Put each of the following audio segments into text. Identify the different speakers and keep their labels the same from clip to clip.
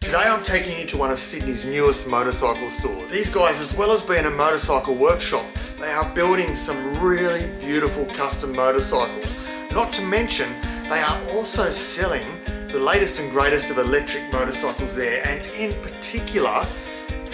Speaker 1: Today I'm taking you to one of Sydney's newest motorcycle stores. These guys, as well as being a motorcycle workshop, they are building some really beautiful custom motorcycles. Not to mention, they are also selling the latest and greatest of electric motorcycles there, and in particular,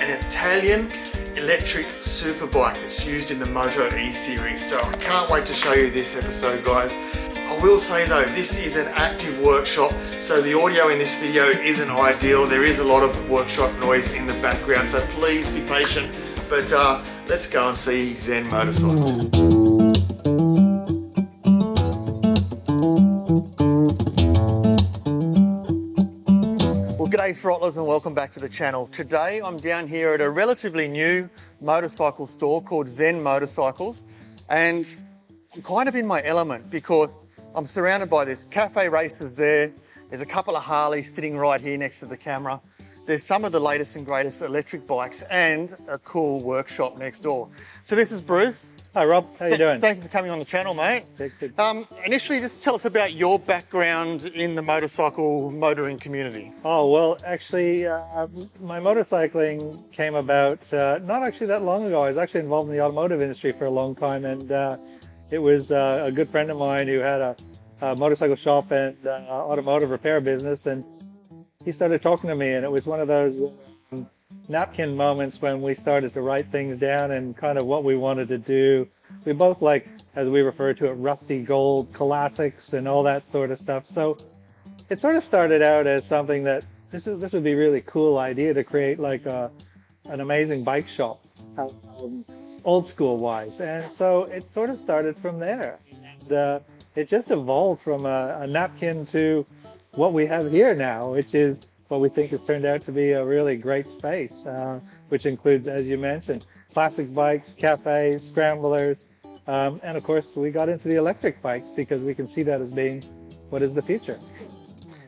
Speaker 1: an Italian electric superbike that's used in the MOTO E series. So I can't wait to show you this episode, guys. I will say though, this is an active workshop, so the audio in this video isn't ideal. There is a lot of workshop noise in the background, so please be patient. But let's go and see Zen Motorcycles. G'day Throttlers, and welcome back to the channel. Today I'm down here at a relatively new motorcycle store called Zen Motorcycles, and I'm kind of in my element because I'm surrounded by this cafe races there. There's a couple of Harleys sitting right here next to the camera. There's some of the latest and greatest electric bikes and a cool workshop next door. So this is Bruce.
Speaker 2: Hi Rob, how you doing?
Speaker 1: Thanks for coming on the channel, mate.
Speaker 2: Good.
Speaker 1: Initially, just tell us about your background in the motorcycle motoring community.
Speaker 2: Oh, well, actually, my motorcycling came about not actually that long ago. I was actually involved in the automotive industry for a long time, and it was a good friend of mine who had a motorcycle shop and automotive repair business, and he started talking to me, and it was one of those napkin moments when we started to write things down and kind of what we wanted to do. We both like, as we refer to it, rusty gold classics and all that sort of stuff. So it sort of started out as something that this would be a really cool idea to create like an amazing bike shop, old school wise. And so it sort of started from there. And, it just evolved from a napkin to what we have here now, which is what we think has turned out to be a really great space, which includes, as you mentioned, classic bikes, cafes, scramblers, and of course we got into the electric bikes because we can see that as being what is the future.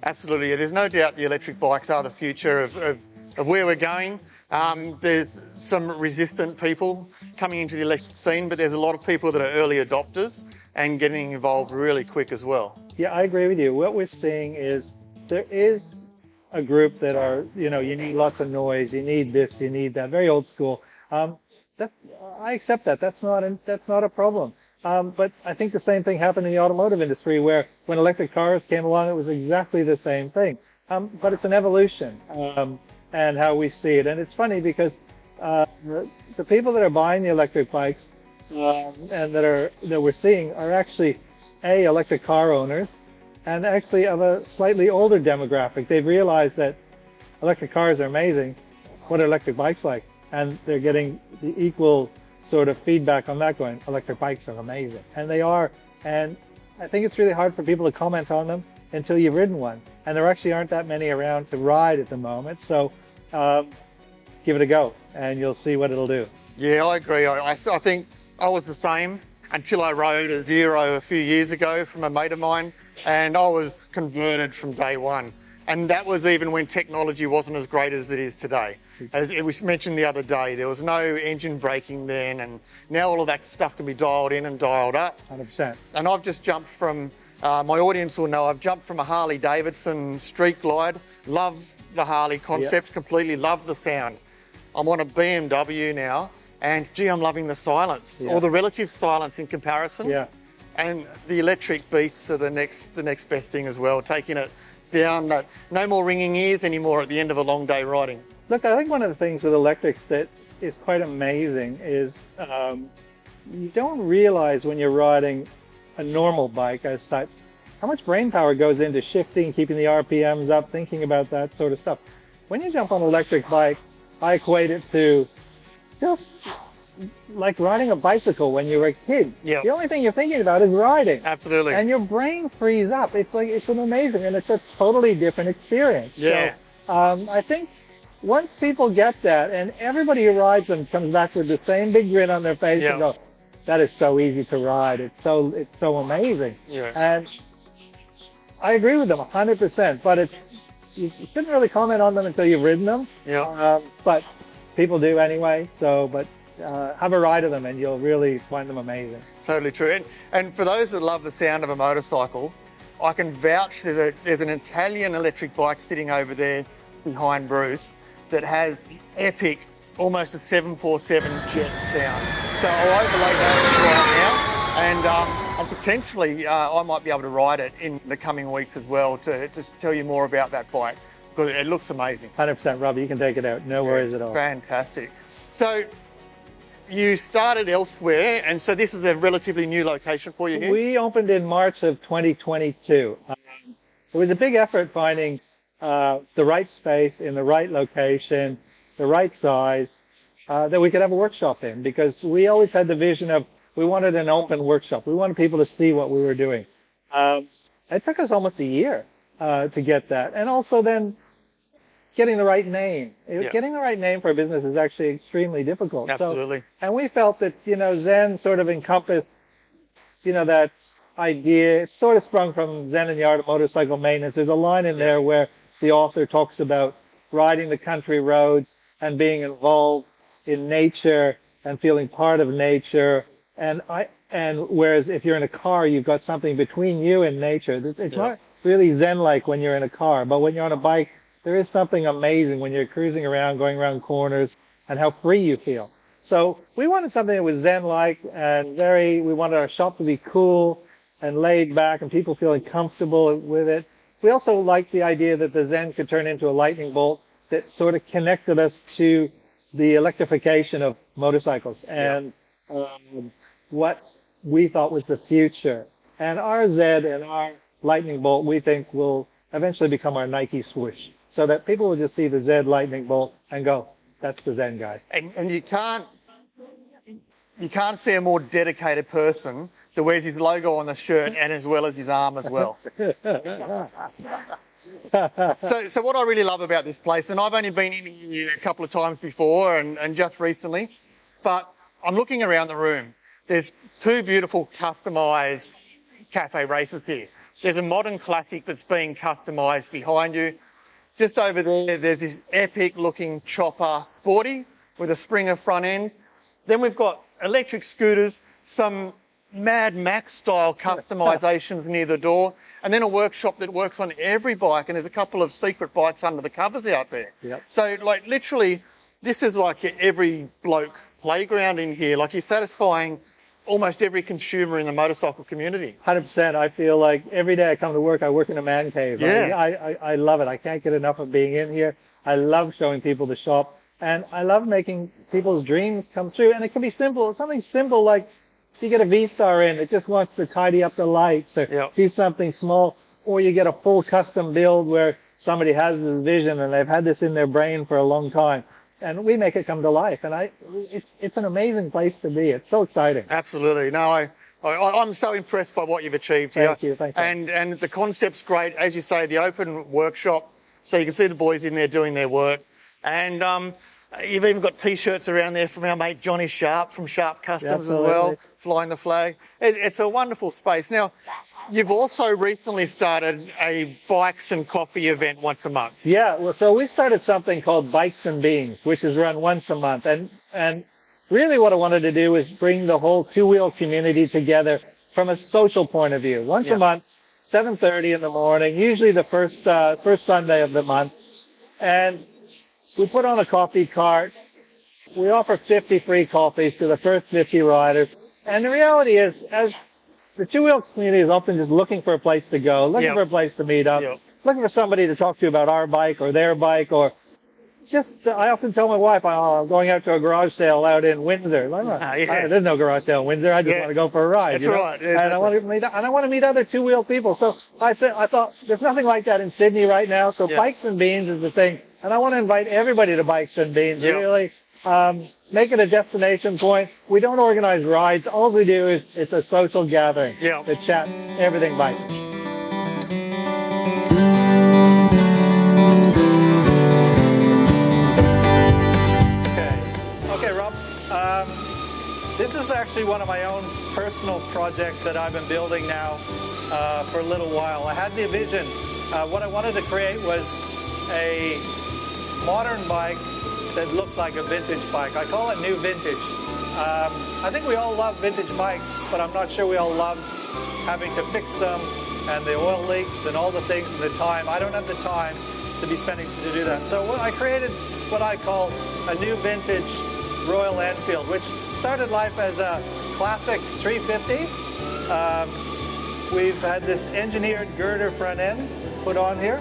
Speaker 1: Absolutely, there's no doubt the electric bikes are the future of where we're going. There's some resistant people coming into the electric scene, but there's a lot of people that are early adopters and getting involved really quick as well.
Speaker 2: Yeah, I agree with you. What we're seeing is there is a group that are, you need lots of noise, you need this, you need that, very old school. I accept that. That's not a problem. But I think the same thing happened in the automotive industry, where when electric cars came along, it was exactly the same thing. But it's an evolution, and how we see it. And it's funny because the people that are buying the electric bikes and that we're seeing are actually electric car owners, and actually of a slightly older demographic. They've realized that electric cars are amazing. What are electric bikes like? And they're getting the equal sort of feedback on that, going, electric bikes are amazing. And they are. And I think it's really hard for people to comment on them until you've ridden one. And there actually aren't that many around to ride at the moment. So give it a go and you'll see what it'll do.
Speaker 1: Yeah, I agree. I think I was the same until I rode a Zero a few years ago from a mate of mine, and I was converted from day one. And that was even when technology wasn't as great as it is today. As it was mentioned the other day, there was no engine braking then, and now all of that stuff can be dialed in and dialed up.
Speaker 2: 100%.
Speaker 1: And I've just jumped from, my audience will know, I've jumped from a Harley-Davidson Street Glide, love the Harley concept, completely love the sound. I'm on a BMW now, and gee, I'm loving the silence, or the relative silence in comparison.
Speaker 2: Yeah.
Speaker 1: And the electric beasts are the next best thing as well, taking it down. No more ringing ears anymore at the end of a long day riding.
Speaker 2: Look, I think one of the things with electrics that is quite amazing is you don't realize when you're riding a normal bike as such how much brain power goes into shifting, keeping the RPMs up, thinking about that sort of stuff. When you jump on an electric bike, I equate it to just like riding a bicycle when you were a kid.
Speaker 1: Yeah.
Speaker 2: The only thing you're thinking about is riding.
Speaker 1: Absolutely.
Speaker 2: And your brain frees up. It's an amazing, and it's a totally different experience.
Speaker 1: Yeah.
Speaker 2: So, I think once people get that, and everybody who rides them comes back with the same big grin on their face and go, that is so easy to ride. It's so amazing.
Speaker 1: Yeah.
Speaker 2: And I agree with them 100%, but you shouldn't really comment on them until you've ridden them.
Speaker 1: Yeah.
Speaker 2: But people do anyway, but have a ride of them and you'll really find them amazing.
Speaker 1: Totally true. And for those that love the sound of a motorcycle, I can vouch that there's an Italian electric bike sitting over there behind Bruce that has the epic, almost a 747 jet sound. So I'll overlay that right now, and potentially I might be able to ride it in the coming weeks as well to just tell you more about that bike, because it looks amazing.
Speaker 2: 100%, Rob, you can take it out, no worries at all.
Speaker 1: Fantastic. So you started elsewhere, and so this is a relatively new location for you here?
Speaker 2: We opened in March of 2022. It was a big effort finding the right space in the right location, the right size, that we could have a workshop in, because we always had the vision of, we wanted an open workshop. We wanted people to see what we were doing. It took us almost a year to get that. And also then getting the right name.
Speaker 1: Yeah.
Speaker 2: Getting the right name for a business is actually extremely difficult.
Speaker 1: Absolutely.
Speaker 2: So, and we felt that, Zen sort of encompassed, that idea. It sort of sprung from Zen and the Art of Motorcycle Maintenance. There's a line in there where the author talks about riding the country roads and being involved in nature and feeling part of nature. And whereas if you're in a car, you've got something between you and nature. It's not really Zen-like when you're in a car, but when you're on a bike, there is something amazing when you're cruising around, going around corners, and how free you feel. So we wanted something that was Zen-like and we wanted our shop to be cool and laid back and people feeling comfortable with it. We also liked the idea that the Zen could turn into a lightning bolt that sort of connected us to the electrification of motorcycles and what we thought was the future. And our Z and our lightning bolt, we think, will eventually become our Nike swoosh, so that people will just see the Z lightning bolt and go, that's the Zen guy.
Speaker 1: And you can't see a more dedicated person that wears his logo on the shirt and as well as his arm as well. So what I really love about this place, and I've only been in here a couple of times before and just recently, but I'm looking around the room. There's two beautiful customised cafe races here. There's a modern classic that's being customised behind you. Just over there, there's this epic looking chopper sporty with a Springer front end. Then we've got electric scooters, some Mad Max style customisations near the door, and then a workshop that works on every bike, and there's a couple of secret bikes under the covers out there.
Speaker 2: Yep.
Speaker 1: So like literally, this is like every bloke's playground in here. Like you're satisfying almost every consumer in the motorcycle community.
Speaker 2: 100%. I feel like every day I come to work, I work in a man cave.
Speaker 1: Yeah.
Speaker 2: I love it. I can't get enough of being in here. I love showing people the shop, and I love making people's dreams come true. And it can be simple, something simple like you get a V-Star in, it just wants to tidy up the lights or do something small, or you get a full custom build where somebody has this vision and they've had this in their brain for a long time. And we make it come to life, and it's an amazing place to be. It's so exciting.
Speaker 1: Absolutely. No, I'm so impressed by what you've achieved here.
Speaker 2: Thank you. Thank you.
Speaker 1: And the concept's great. As you say, the open workshop, so you can see the boys in there doing their work. And you've even got T-shirts around there from our mate Johnny Sharp from Sharp Customs as well, flying the flag. It's a wonderful space. Now, you've also recently started a bikes and coffee event once a month.
Speaker 2: Yeah, well, so we started something called Bikes and Beans, which is run once a month. And really what I wanted to do is bring the whole two-wheel community together from a social point of view. Once a month, 7:30 in the morning, usually the first Sunday of the month. And we put on a coffee cart. We offer 50 free coffees to the first 50 riders. And the reality is, as the two-wheel community is often just looking for a place to go, looking for a place to meet up, looking for somebody to talk to about our bike or their bike, or just, I often tell my wife, I'm going out to a garage sale out in Windsor. There's no garage sale in Windsor. I just want to go for a ride.
Speaker 1: That's right.
Speaker 2: And I want to meet other two-wheel people. So I thought, there's nothing like that in Sydney right now. So Bikes and Beans is the thing. And I want to invite everybody to Bikes and Beans, really. Make it a destination point. We don't organize rides. All we do is it's a social gathering. To chat, everything bike. Okay, Rob. This is actually one of my own personal projects that I've been building now for a little while. I had the vision. What I wanted to create was a modern bike that looked like a vintage bike. I call it new vintage. I think we all love vintage bikes, but I'm not sure we all love having to fix them and the oil leaks and all the things and the time. I don't have the time to be spending to do that. So I created what I call a new vintage Royal Enfield, which started life as a classic 350. We've had this engineered girder front end put on here.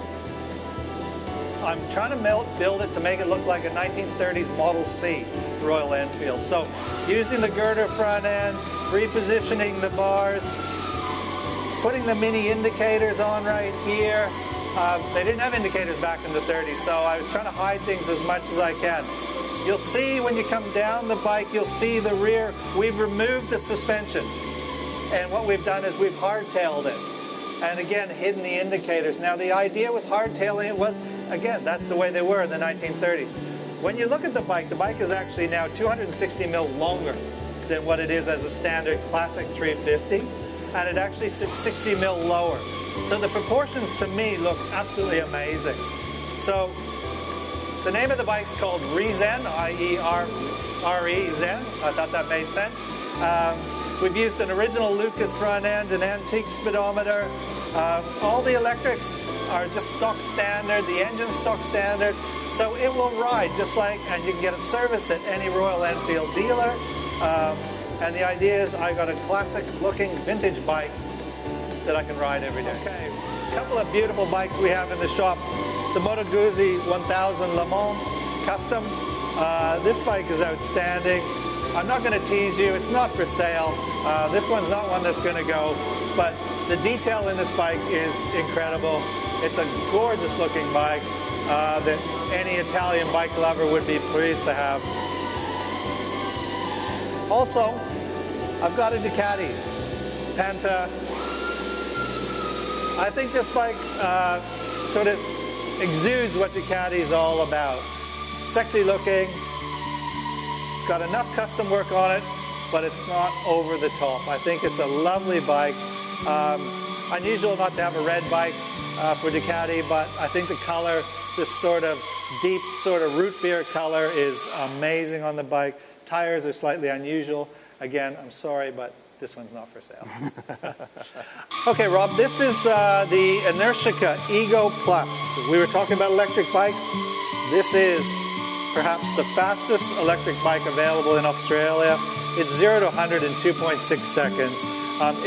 Speaker 2: I'm trying to build it to make it look like a 1930s Model C Royal Enfield. So using the girder front end, repositioning the bars, putting the mini indicators on right here. They didn't have indicators back in the 30s, so I was trying to hide things as much as I can. You'll see when you come down the bike, you'll see the rear. We've removed the suspension. And what we've done is we've hardtailed it. And again, hidden the indicators. Now the idea with hardtailing it was, again, that's the way they were in the 1930s. When you look at the bike is actually now 260 mil longer than what it is as a standard classic 350. And it actually sits 60 mil lower. So the proportions to me look absolutely amazing. So the name of the bike's called Zen, I-E-R-R-E, Zen. I thought that made sense. We've used an original Lucas front end, an antique speedometer. All the electrics are just stock standard, the engine's stock standard. So it will ride just like, and you can get it serviced at any Royal Enfield dealer. And the idea is I got a classic looking vintage bike that I can ride every day. Okay, a couple of beautiful bikes we have in the shop. The Moto Guzzi 1000 Le Mans Custom. This bike is outstanding. I'm not going to tease you, it's not for sale. This one's not one that's going to go, but the detail in this bike is incredible. It's a gorgeous looking bike that any Italian bike lover would be pleased to have. Also, I've got a Ducati Panta. I think this bike sort of exudes what Ducati is all about. Sexy looking, it's got enough custom work on it, but it's not over the top. I think it's a lovely bike. Unusual not to have a red bike for Ducati, but I think the color, this sort of deep sort of root beer color is amazing on the bike. Tires are slightly unusual. Again, I'm sorry, but this one's not for sale. Okay, Rob, this is the Energetica Ego Plus. We were talking about electric bikes. This is perhaps the fastest electric bike available in Australia. It's 0 to 100 in 2.6 seconds.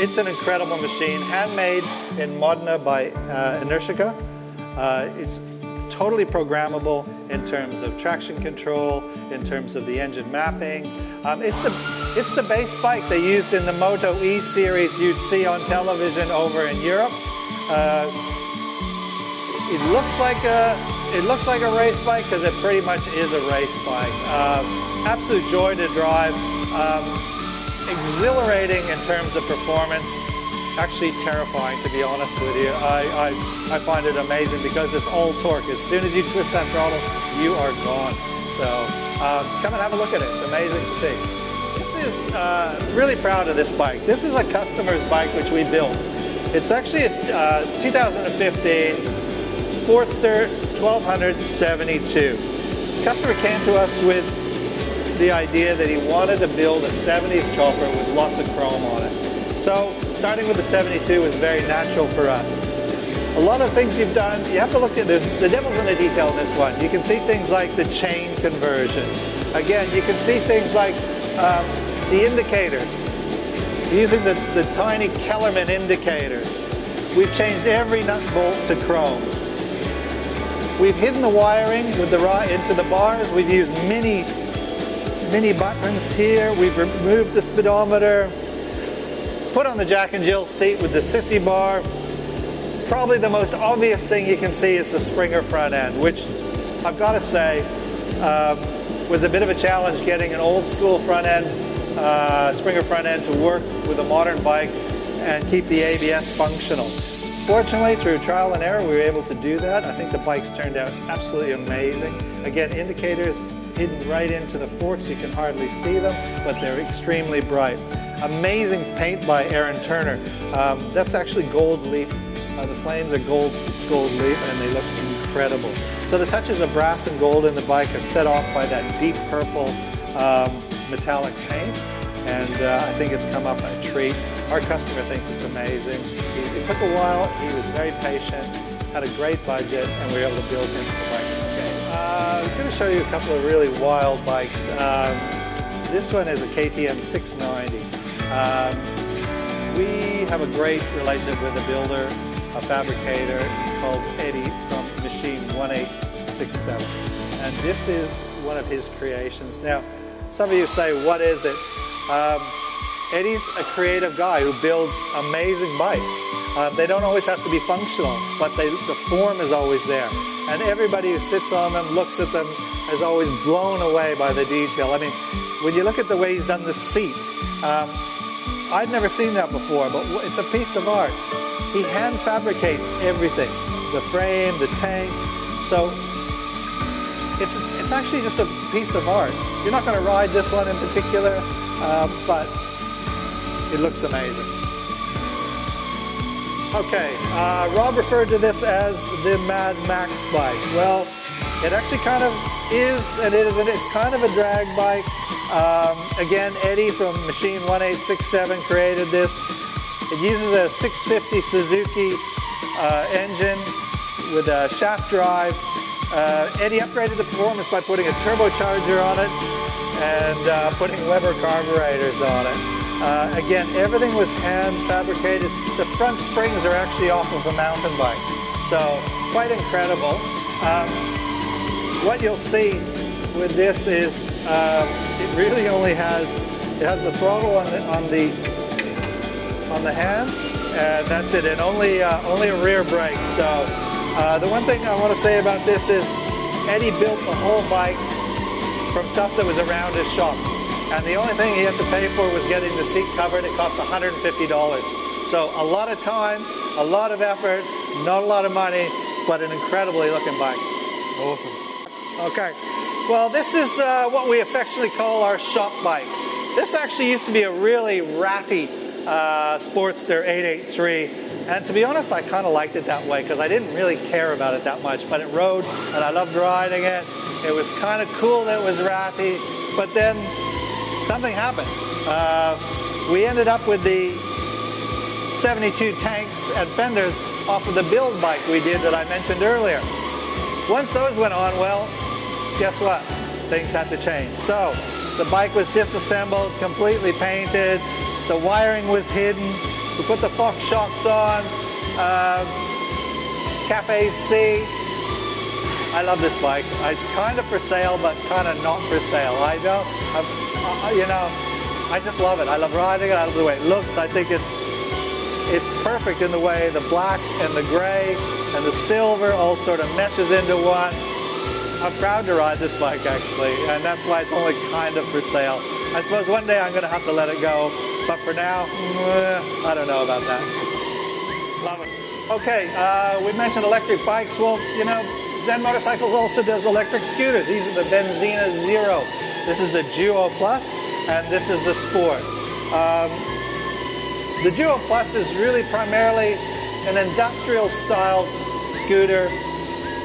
Speaker 2: It's an incredible machine, handmade in Modena by Energetica. It's totally programmable in terms of traction control, in terms of the engine mapping. It's the base bike they used in the MOTO E series you'd see on television over in Europe. It looks like a race bike because it pretty much is a race bike. Absolute joy to drive. Exhilarating in terms of performance. Actually terrifying, to be honest with you. I find it amazing because it's all torque. As soon as you twist that throttle, you are gone. So come and have a look at it. It's amazing to see. This is really proud of this bike. This is a customer's bike which we built. It's actually a 2015 Sportster 1272. The customer came to us with the idea that he wanted to build a 70s chopper with lots of chrome on it. So starting with the 72 was very natural for us. A lot of things you've done, you have to look at this. The devil's in the detail in this one. You can see things like the chain conversion. Again, you can see things like the indicators. Using the tiny Kellerman indicators. We've changed every nut and bolt to chrome. We've hidden the wiring with into the bars. We've used mini buttons here. We've removed the speedometer. Put on the Jack and Jill seat with the sissy bar. Probably the most obvious thing you can see is the Springer front end, which I've got to say was a bit of a challenge getting an old school front end, Springer front end to work with a modern bike and keep the ABS functional. Fortunately, through trial and error, we were able to do that. I think the bikes turned out absolutely amazing. Again, indicators hidden right into the forks. You can hardly see them, but they're extremely bright. Amazing paint by Aaron Turner. That's actually gold leaf. The flames are gold leaf, and they look incredible. So the touches of brass and gold in the bike are set off by that deep purple metallic paint, and I think it's come up a treat. Our customer thinks it's amazing. It took a while. He was very patient. had a great budget, and we were able to build into the bike escape. I'm going to show you a couple of really wild bikes. This one is a KTM 690. We have a great relationship with a builder, a fabricator called Eddie from Machine 1867. And this is one of his creations. Now, some of you say, what is it? Eddie's a creative guy who builds amazing bikes. They don't always have to be functional, but the form is always there. And everybody who sits on them, looks at them, is always blown away by the detail. I mean, when you look at the way he's done the seat, I'd never seen that before, but it's a piece of art. He hand fabricates everything, the frame, the tank. So it's actually just a piece of art. You're not going to ride this one in particular, but it looks amazing. Okay, Rob referred to this as the Mad Max bike. Well, it actually kind of is, and it isn't. It's kind of a drag bike. Again, Eddie from Machine 1867 created this. It uses a 650 Suzuki engine with a shaft drive. Eddie upgraded the performance by putting a turbocharger on it and putting Weber carburetors on it. Again, everything was hand fabricated. The front springs are actually off of a mountain bike, so quite incredible. What you'll see with this is it really only has the throttle on the hands, and that's it, and only a rear brake. So the one thing I want to say about this is Eddie built the whole bike from stuff that was around his shop. And the only thing he had to pay for was getting the seat covered. It cost $150. So a lot of time, a lot of effort, not a lot of money, but an incredibly looking bike. Awesome. Okay, well this is what we affectionately call our shop bike. This actually used to be a really ratty Sportster 883. And to be honest, I kind of liked it that way because I didn't really care about it that much, but it rode and I loved riding it. It was kind of cool that it was ratty, but then something happened. We ended up with the 72 tanks and fenders off of the build bike we did that I mentioned earlier. Once those went on, well, guess what? Things had to change. So the bike was disassembled, completely painted, the wiring was hidden, we put the Fox shocks on, Cafe C. I love this bike. It's kind of for sale, but kind of not for sale. You know, I just love it. I love riding it. I love the way it looks. I think it's perfect in the way the black and the gray and the silver all sort of meshes into one. I'm proud to ride this bike actually, and that's why it's only kind of for sale. I suppose one day I'm going to have to let it go, but for now, I don't know about that. Love it. Okay, we mentioned electric bikes. Well, you know, Zen Motorcycles also does electric scooters. These are the Benzina Zero. This is the Duo Plus, and this is the Sport. The Duo Plus is really primarily an industrial style scooter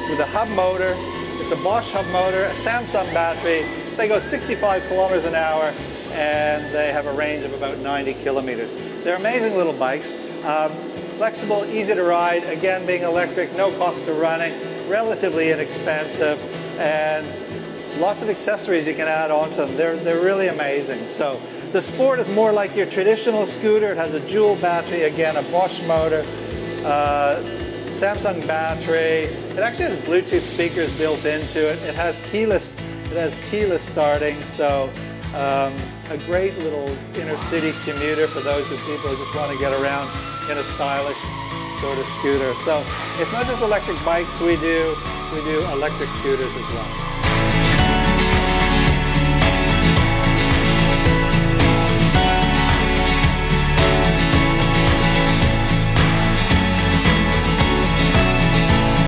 Speaker 2: with a hub motor. It's a Bosch hub motor, a Samsung battery. They go 65 kilometers an hour, and they have a range of about 90 kilometers. They're amazing little bikes. Flexible, easy to ride, again being electric, no cost to running, relatively inexpensive, and lots of accessories you can add onto them. They're really amazing. So the Sport is more like your traditional scooter. It has a dual battery, again a Bosch motor, Samsung battery. It actually has Bluetooth speakers built into it. It has keyless starting, so a great little inner city commuter for those people who just want to get around in a stylish sort of scooter. So it's not just electric bikes we do electric scooters as well.